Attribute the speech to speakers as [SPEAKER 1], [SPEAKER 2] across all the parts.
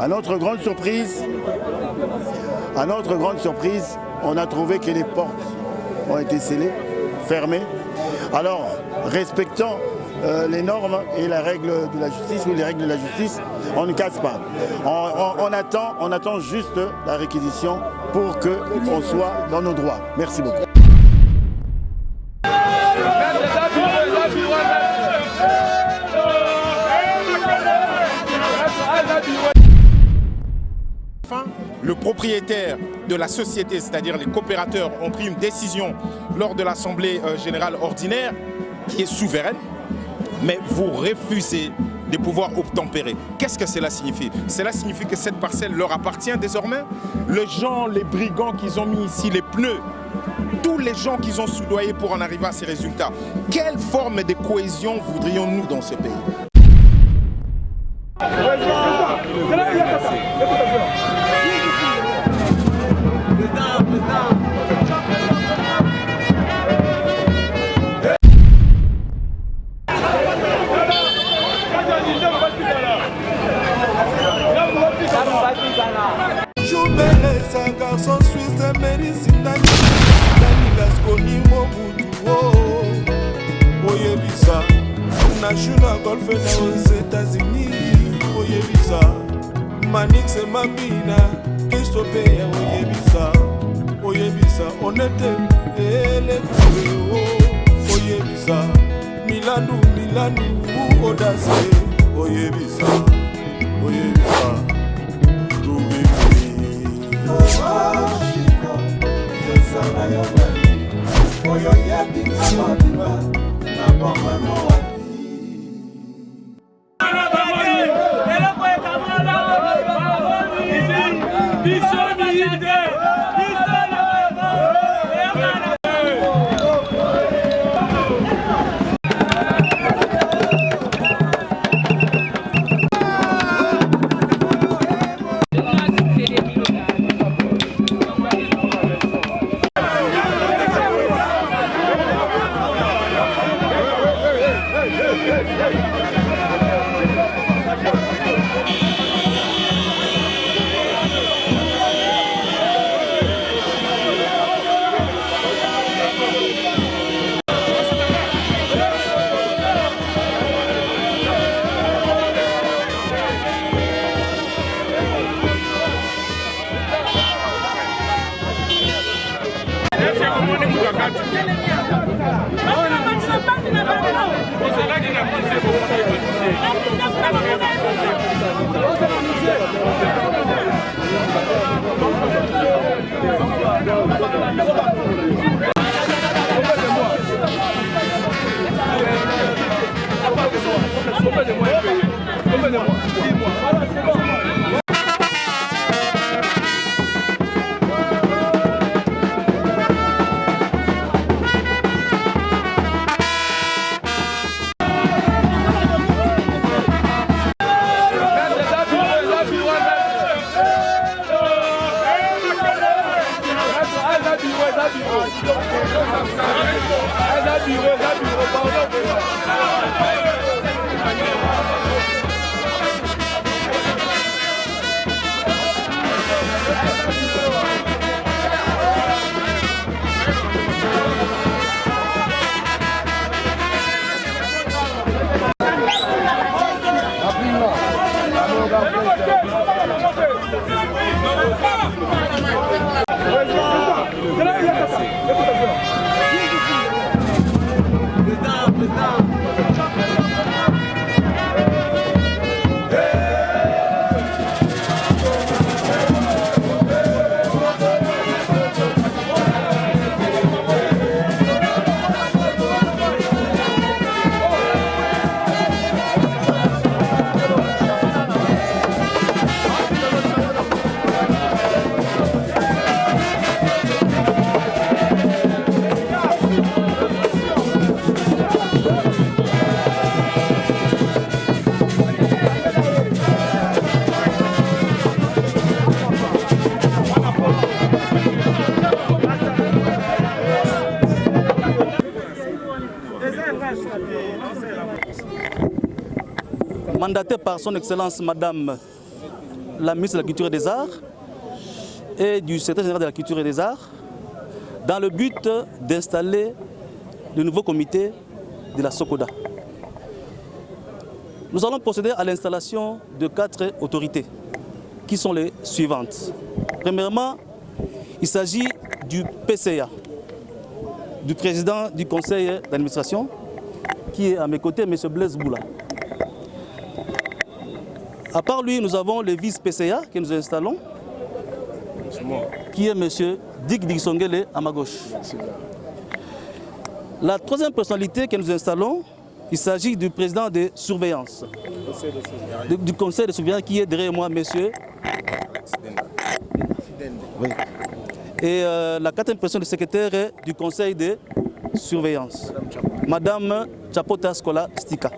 [SPEAKER 1] À notre grande surprise, on a trouvé que les portes ont été scellées, fermées. Alors, respectant les normes et la règle de la justice ou les règles de la justice, on ne casse pas. On attend juste la réquisition pour qu'on soit dans nos droits. Merci beaucoup.
[SPEAKER 2] Le propriétaire de la société, c'est-à-dire les coopérateurs, ont pris une décision lors de l'Assemblée générale ordinaire qui est souveraine, mais vous refusez de pouvoir obtempérer. Qu'est-ce que cela signifie? Cela signifie que cette parcelle leur appartient désormais. Les gens, les brigands qu'ils ont mis ici, les pneus, tous les gens qu'ils ont soudoyés pour en arriver à ces résultats. Quelle forme de cohésion voudrions-nous dans ce pays?
[SPEAKER 3] Un garçon suisse mérite Oyebisa National Golf aux États-Unis Oyebisa Manix et Mambina Christophe Oyebisa on était les Oyebisa Milano Audace Oyebisa
[SPEAKER 4] Mandaté par son Excellence Madame la ministre de la Culture et des Arts et du secrétaire général de la Culture et des Arts dans le but d'installer le nouveau comité de la SOCODA. Nous allons procéder à l'installation de 4 autorités qui sont les suivantes. Premièrement, il s'agit du PCA, du président du conseil d'administration, qui est à mes côtés, M. Blaise Boula. À part lui, nous avons le vice-PCA que nous installons, qui est M. Dick Digsongele à ma gauche. La troisième personnalité que nous installons, il s'agit du président de surveillance, du conseil de surveillance qui est derrière moi, M. Oui. Et la quatrième personne, le secrétaire du conseil de surveillance, Madame Chapota Skola Stika.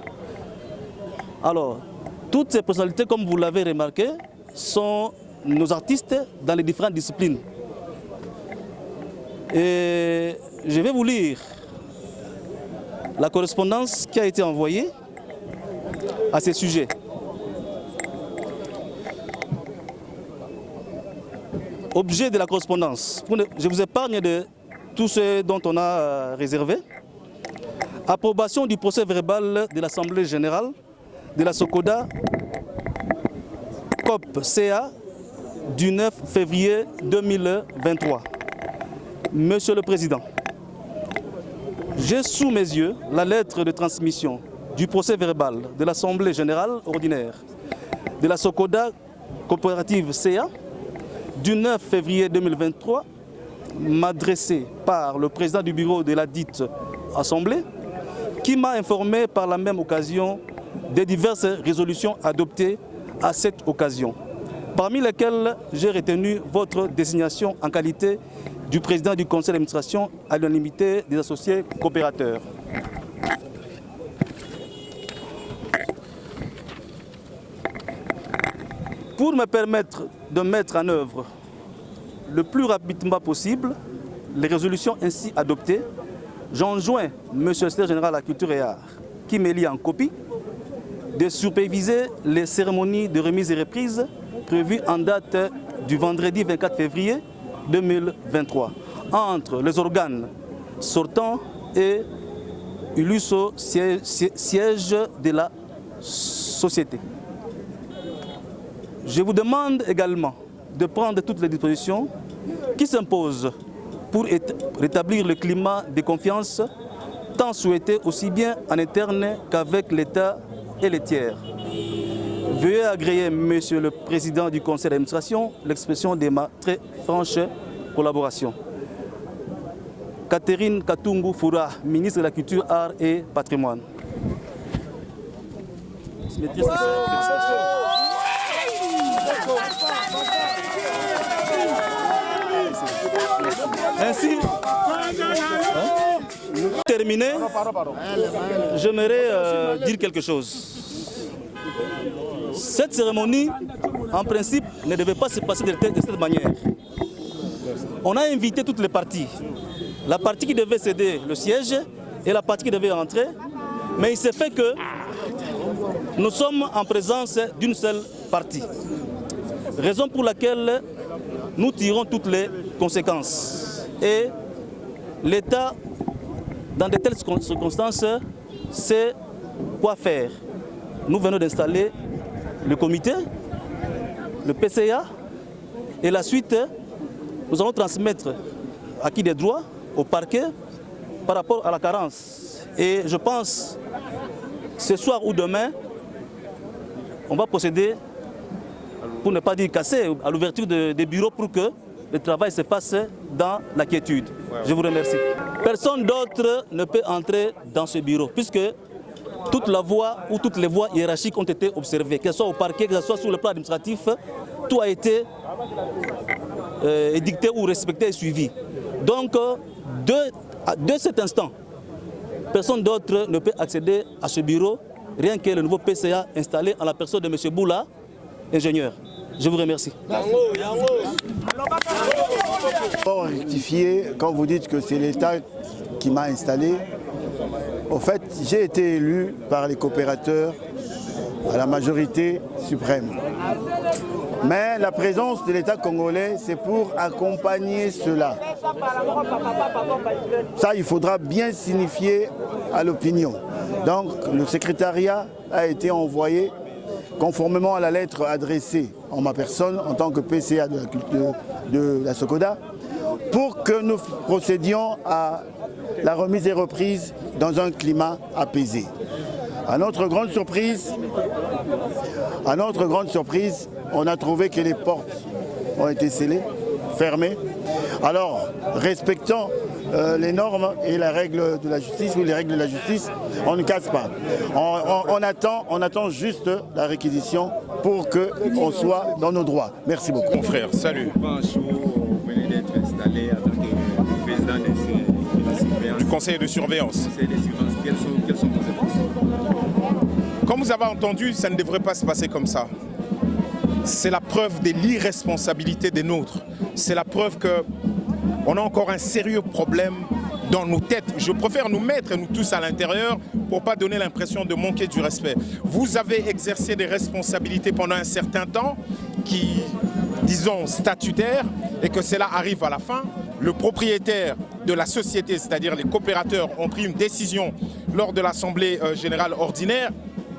[SPEAKER 4] Alors, toutes ces personnalités, comme vous l'avez remarqué, sont nos artistes dans les différentes disciplines. Et je vais vous lire la correspondance qui a été envoyée à ces sujets. Objet de la correspondance. Je vous épargne de tout ce dont on a réservé. Approbation du procès verbal de l'Assemblée générale de la SOCODA COP-CA du 9 février 2023. Monsieur le Président, j'ai sous mes yeux la lettre de transmission du procès verbal de l'Assemblée générale ordinaire de la SOCODA coopérative CA du 9 février 2023, m'adressée par le président du bureau de la dite Assemblée, qui m'a informé par la même occasion des diverses résolutions adoptées à cette occasion, parmi lesquelles j'ai retenu votre désignation en qualité du président du conseil d'administration à l'unanimité des associés coopérateurs. Pour me permettre de mettre en œuvre le plus rapidement possible les résolutions ainsi adoptées, j'enjoins M. le secrétaire général de la Culture et Arts, qui me lie en copie, de superviser les cérémonies de remise et reprise prévues en date du vendredi 24 février 2023 entre les organes sortants et l'USO siège de la société. Je vous demande également de prendre toutes les dispositions qui s'imposent pour rétablir le climat de confiance tant souhaité aussi bien en interne qu'avec l'État et les tiers. Veuillez agréer, Monsieur le Président du Conseil d'administration, l'expression de ma très franche collaboration. Catherine Katungu Foura, ministre de la Culture, Arts et Patrimoine. Ainsi, pour terminer, j'aimerais dire quelque chose. Cette cérémonie, en principe, ne devait pas se passer de cette manière. On a invité toutes les parties. La partie qui devait céder le siège et la partie qui devait rentrer. Mais il s'est fait que nous sommes en présence d'une seule partie. Raison pour laquelle nous tirons toutes les conséquences. Et l'État, dans de telles circonstances, sait quoi faire. Nous venons d'installer le comité, le PCA, et la suite, nous allons transmettre acquis des droits au parquet par rapport à la carence. Et je pense, ce soir ou demain, on va procéder, pour ne pas dire casser, à l'ouverture des bureaux pour que le travail se passe dans la quiétude. Je vous remercie. Personne d'autre ne peut entrer dans ce bureau, puisque toute la voie ou toutes les voies hiérarchiques ont été observées, que ce soit au parquet, que ce soit sur le plan administratif, tout a été édicté ou respecté et suivi. Donc, de cet instant, personne d'autre ne peut accéder à ce bureau, rien que le nouveau PCA installé en la personne de M. Boula, ingénieur. Je vous remercie.
[SPEAKER 1] Pour rectifier, quand vous dites que c'est l'État qui m'a installé, au fait, j'ai été élu par les coopérateurs à la majorité suprême. Mais la présence de l'État congolais, c'est pour accompagner cela. Ça, il faudra bien signifier à l'opinion. Donc, le secrétariat a été envoyé conformément à la lettre adressée en ma personne, en tant que PCA de la SOCODA, pour que nous procédions à la remise et reprise dans un climat apaisé. À notre grande surprise, on a trouvé que les portes ont été scellées, fermées. Alors, respectant les normes et la règle de la justice ou les règles de la justice, on ne casse pas. On attend juste la réquisition pour qu'on soit dans nos droits. Merci beaucoup.
[SPEAKER 2] Mon frère, salut.
[SPEAKER 5] Vous venez d'être installé en tant que président
[SPEAKER 2] du conseil de surveillance.
[SPEAKER 5] Quelles sont vos réponses?
[SPEAKER 2] Comme vous avez entendu, ça ne devrait pas se passer comme ça. C'est la preuve de l'irresponsabilité des nôtres. C'est la preuve qu'on a encore un sérieux problème dans nos têtes. Je préfère nous mettre, nous tous, à l'intérieur pour ne pas donner l'impression de manquer du respect. Vous avez exercé des responsabilités pendant un certain temps qui, disons, statutaires, et que cela arrive à la fin. Le propriétaire de la société, c'est-à-dire les coopérateurs, ont pris une décision lors de l'Assemblée générale ordinaire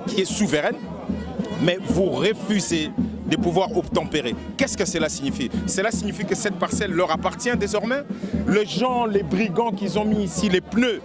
[SPEAKER 2] qui est souveraine, mais vous refusez de pouvoir obtempérer. Qu'est-ce que cela signifie? Cela signifie que cette parcelle leur appartient désormais. Les gens, les brigands qu'ils ont mis ici, les pneus,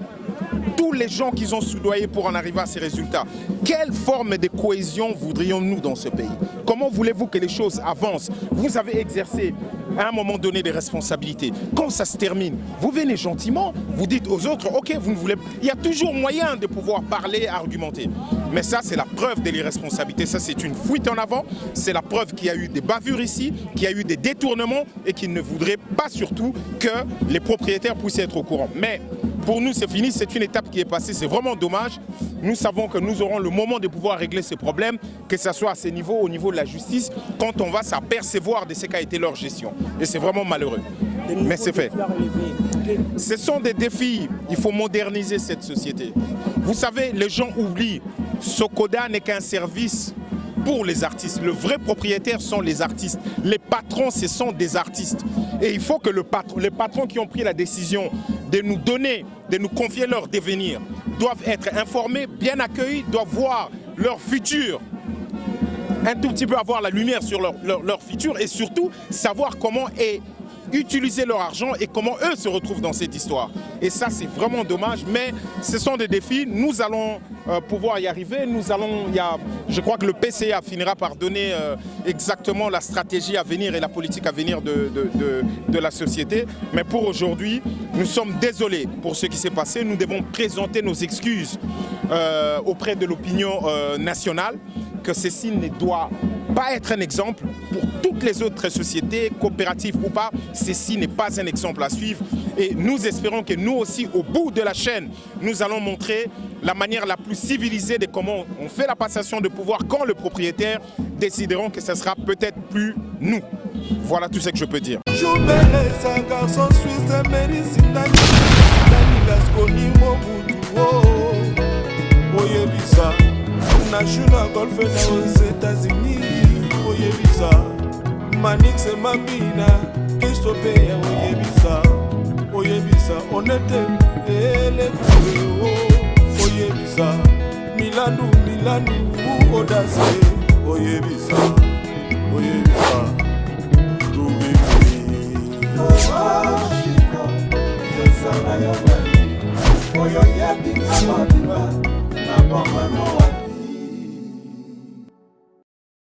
[SPEAKER 2] tous les gens qu'ils ont soudoyés pour en arriver à ces résultats. Quelle forme de cohésion voudrions-nous dans ce pays? Comment voulez-vous que les choses avancent? Vous avez exercé à un moment donné des responsabilités. Quand ça se termine, vous venez gentiment, vous dites aux autres, ok, vous ne voulez pas. Il y a toujours moyen de pouvoir parler, argumenter. Mais ça, c'est la preuve de l'irresponsabilité. Ça, c'est une fuite en avant. C'est la preuve qu'il y a eu des bavures ici, qu'il y a eu des détournements et qu'ils ne voudraient pas surtout que les propriétaires puissent être au courant. Mais pour nous, c'est fini. C'est une étape qui est passée. C'est vraiment dommage. Nous savons que nous aurons le moment de pouvoir régler ces problèmes, que ce soit à ces niveaux, au niveau de la justice, quand on va s'apercevoir de ce qu'a été leur gestion. Et c'est vraiment malheureux. Mais c'est fait. Ce sont des défis. Il faut moderniser cette société. Vous savez, les gens oublient. SOCODA n'est qu'un service pour les artistes. Le vrai propriétaire sont les artistes. Les patrons, ce sont des artistes. Et il faut que les patrons qui ont pris la décision de nous donner, de nous confier leur devenir, doivent être informés, bien accueillis, doivent voir leur futur, un tout petit peu avoir la lumière sur leur futur et surtout savoir comment utiliser leur argent et comment eux se retrouvent dans cette histoire. Et ça, c'est vraiment dommage, mais ce sont des défis. Nous allons pouvoir y arriver. Je crois que le PCA finira par donner exactement la stratégie à venir et la politique à venir de la société. Mais pour aujourd'hui, nous sommes désolés pour ce qui s'est passé. Nous devons présenter nos excuses auprès de l'opinion nationale, que ceci ne doit pas être un exemple pour toutes les autres sociétés, coopératives ou pas. Ceci n'est pas un exemple à suivre. Et nous espérons que nous aussi, au bout de la chaîne, nous allons montrer la manière la plus civilisée de comment on fait la passation de pouvoir quand le propriétaire décideront que ce sera peut-être plus nous. Voilà tout ce que je peux dire.
[SPEAKER 3] Nashuna golf aux États-Unis, oyebisa. Manix et Mambina, Christophe, oyebisa. On était les oyebisa. Milanu, Audace, oyebisa. Oyo